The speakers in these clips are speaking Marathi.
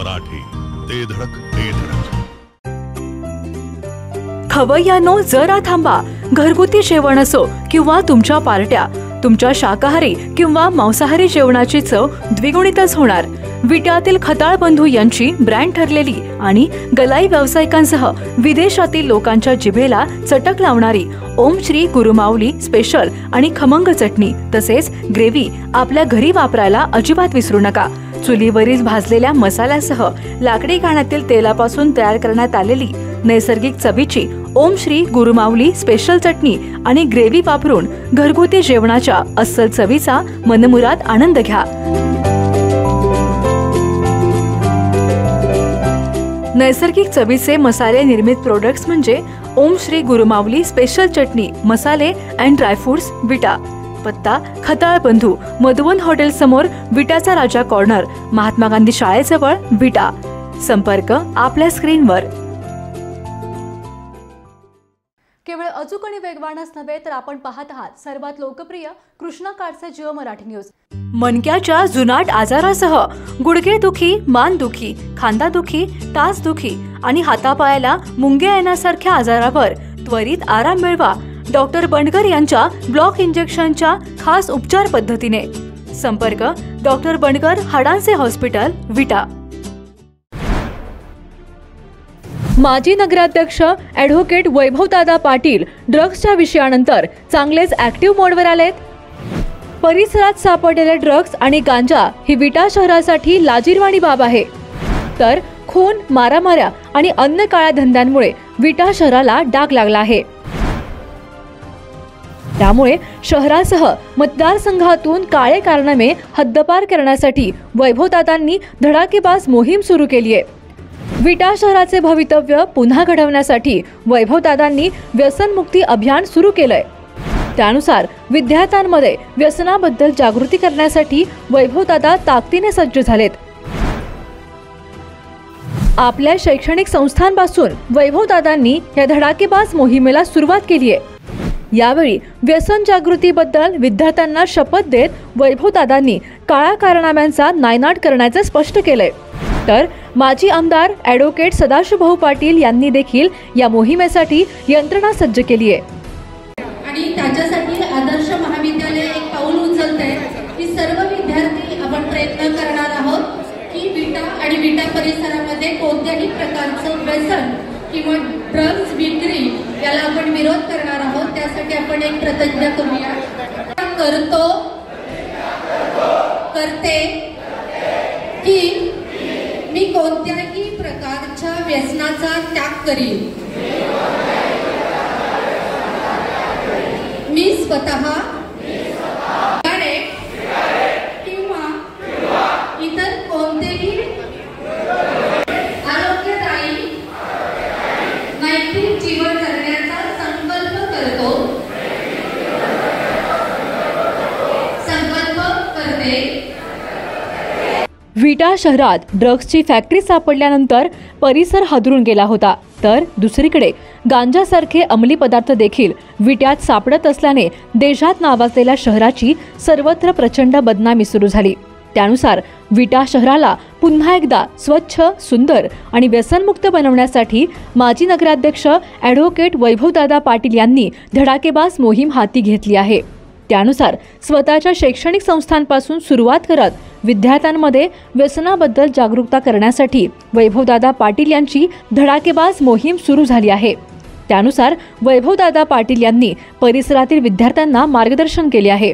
मराठी, ते धडक ते धडक. खवय्यांनो, जरा थांबा. घरगुती जेवण असो किंवा तुमच्या पार्ट्या, तुमच्या शाकाहारी किंवा मांसाहारी जेवणाची चव द्विगुणितच होणार. विट्यातील खताळ बंधू यांची ब्रँड ठरलेली आणि गलाई व्यावसायिकांसह विदेशातील लोकांच्या जिभेला चटक लावणारी ओम श्री गुरुमाऊली स्पेशल आणि खमंग चटणी तसेच ग्रेव्ही आपल्या घरी वापरायला अजिबात विसरू नका. चुलीवरील भाजलेल्या मसाल्यासह लाकडी घाण्यातील तेलापासून तयार करण्यात आलेली नैसर्गिक चवीची ओम श्री गुरुमाऊली स्पेशल चटणी आणि ग्रेव्ही वापरून घरगुती जेवणाच्या अस्सल चवीचा मनमुराद आनंद घ्या. नैसर्गिक चवीचे मसाले निर्मित प्रोडक्ट्स म्हणजे ओम श्री गुरुमाऊली स्पेशल चटणी, मसाले अँड ड्रायफ्रुट्स, विटा. पत्ता खताळ बंधू, मधुवन हॉटेल समोर, विटाचा राजा कॉर्नर, महात्मा गांधी शाळेजवळ, विटा. संपर्क आपल्या स्क्रीनवर. केवळ अचूक आणि वेगवानच नव्हे तर आपण पाहत आहात सर्वात लोकप्रिय कृष्णा काळचे जिओ मराठी न्यूज. मणक्याच्या जुनाट आजारासह गुडघेदुखी, मानदुखी, खांदादुखी, टाचदुखी आणि हातापायाला मुंग्या येण्यासारख्या आजारावर त्वरित आराम मिळवा डॉक्टर बंडगर यांच्या ब्लॉक इंजेक्शनच्या खास उपचार पद्धतीने. संपर्क डॉक्टर बंडगर, हाडांचे हॉस्पिटल, विटा. माजी नगराध्यक्ष ॲडव्होकेट वैभवदादा पाटील ड्रग्सच्या विषयानंतर चांगलेच ॲक्टिव्ह मोडवर आलेत. परिसरात सापडलेले ड्रग्स आणि गांजा ही विटा शहरासाठी लाजिरवाणी बाब आहे. तर खून, मारामाऱ्या आणि अन्य काळ्या धंद्यांमुळे विटा शहराला डाग लागला आहे. त्यामुळे शहरासह मतदारसंघातून काळे कारनामे हद्दपार करण्यासाठी वैभवदादांनी धडाकेबाज मोहीम सुरू केली आहे. विटा शहराचे भवितव्य पुन्हा घडवण्यासाठी वैभवदादांनी व्यसनमुक्ती अभियान सुरू केलंय. त्यानुसार विद्यार्थ्यांमध्ये व्यसनाबद्दल जागृती करण्यासाठी वैभवदादा ताकदीने सज्ज झालेत. आपल्या शैक्षणिक संस्थांपासून वैभवदादांनी या धडाकेबाज मोहिमेला सुरुवात केली आहे. यावेळी व्यसन जागृतीबद्दल विद्यार्थ्यांना शपथ देत वैभवदादांनी काळ्या कारनाम्यांचा नायनाट करण्याचे स्पष्ट केलंय. तर माजी आमदार ॲडव्होकेट सदाशिवभाऊ पाटील यांनी देखील या मोहिमेसाठी यंत्रणा सज्ज केली आहे. आणि त्याच्यासाठी आदर्श महाविद्यालय एक पाऊल उचलतंय की सर्व विद्यार्थी आपण प्रयत्न करणार आहोत की विटा आणि विटा परिसरामध्ये कोणत्याही प्रकारचं व्यसन किंवा ड्रग्स विक्री याला आपण विरोध करणार आहोत. त्यासाठी आपण एक प्रतिज्ञा करूया. करते की मी कोणत्याही प्रकारच्या व्यसनाचा त्याग करीन. मी स्वतः किंवा इतर कोणतेही आरोग्यदायी नैतिक जीवन जगण्याचा संकल्प करते. विटा शहरात ड्रग्सची फॅक्टरी सापडल्यानंतर परिसर हादरून गेला होता. तर दुसरीकडे गांजासारखे अंमली पदार्थ देखील विट्यात सापडत असल्याने देशात नावाजलेल्या शहराची सर्वत्र प्रचंड बदनामी सुरू झाली. त्यानुसार विटा शहराला पुन्हा एकदा स्वच्छ, सुंदर आणि व्यसनमुक्त बनवण्यासाठी माजी नगराध्यक्ष ॲडव्होकेट वैभवदादा पाटील यांनी धडाकेबाज मोहीम हाती घेतली आहे. त्यानुसार स्वतःच्या शैक्षणिक संस्थांपासून सुरुवात करत विद्यार्थ्यांमध्ये व्यसनाबद्दल जागरूकता करण्यासाठी वैभवदादा पाटील यांची धडाकेबाज मोहीम सुरू झाली आहे. त्यानुसार वैभवदादा पाटील यांनी परिसरातील विद्यार्थ्यांना मार्गदर्शन केले आहे.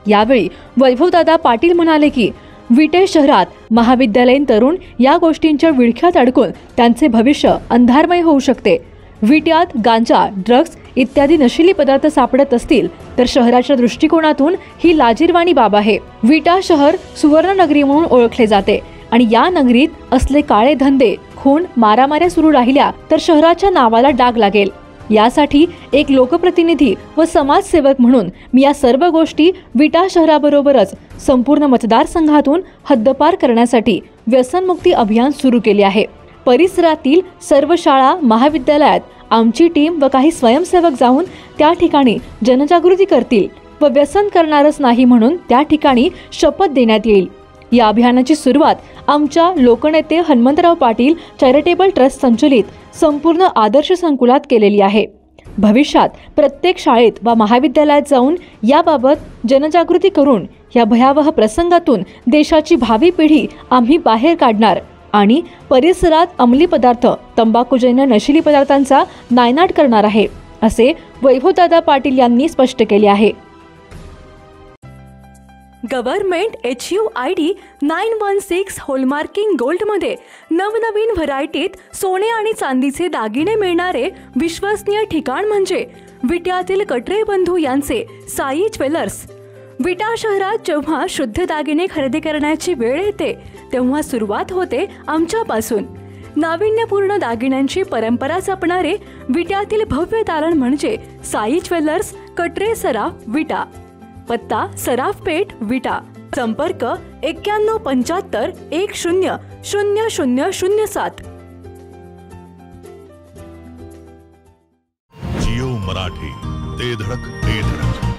यावेळी वैभवदादा पाटील म्हणाले की विटे शहरात महाविद्यालयीन तरुण या गोष्टींच्या विळख्यात अडकून त्यांचे भविष्य अंधारमय होऊ शकते. विट्यात गांजा, ड्रग्स इत्यादी नशिली पदार्थ सापडत असतील तर शहराच्या दृष्टिकोनातून ही लाजिरवाणी बाब आहे. विटा शहर सुवर्णनगरी म्हणून ओळखले जाते आणि या नगरीत असले काळे धंदे, खून, मारामाऱ्या सुरू राहिल्या तर शहराच्या नावाला डाग लागेल. यासाठी एक लोकप्रतिनिधी व समाजसेवक म्हणून मी या सर्व गोष्टी विटा शहराबरोबरच संपूर्ण मतदारसंघातून हद्दपार करण्यासाठी व्यसनमुक्ती अभियान सुरू केले आहे. परिसरातील सर्व शाळा, महाविद्यालयात आमची टीम व काही स्वयंसेवक जाऊन त्या ठिकाणी जनजागृती करतील व व्यसन करणारच नाही म्हणून त्या ठिकाणी शपथ देण्यात येईल. या अभियानाची सुरुवात आमच्या लोकनेते हनुमंतराव पाटील चॅरिटेबल ट्रस्ट संचलित संपूर्ण आदर्श संकुलात केलेली आहे। भविष्यात प्रत्येक शाळेत व महाविद्यालयात जाऊन याबाबत जनजागृती करून या भयावह प्रसंगातून देशाची भावी पिढी आम्ही बाहेर काढणार आणि परिसरात अंमली पदार्थ, तंबाखूजन्य नशिली पदार्थांचा नायनाट करणार आहे, असे वैभवदादा पाटील यांनी स्पष्ट केले आहे। गव्हर्नमेंट HUID 916 होलमार्किंग गोल्डमध्ये नवनवीन व्हरायटीत सोने आणि चांदीचे दागिने मिळणारे विश्वसनीय ठिकाण म्हणजे विट्यातील कटरे बंधू यांचे साई ज्वेलर्स। विटा शहरात जेव्हा शुद्ध दागिने खरेदी करण्याची वेळ येते तेव्हा सुरुवात होते आमच्यापासून। नाविन्यपूर्ण दागिन्यांची परंपरा जपणारे विट्यातील भव्य दालन म्हणजे साई ज्वेलर्स, कटरे सराफ, विटा। पत्ता सराफ पेठ, विटा। संपर्क 9175 10 0007। जिओ मराठी, ते धडक ते धडक।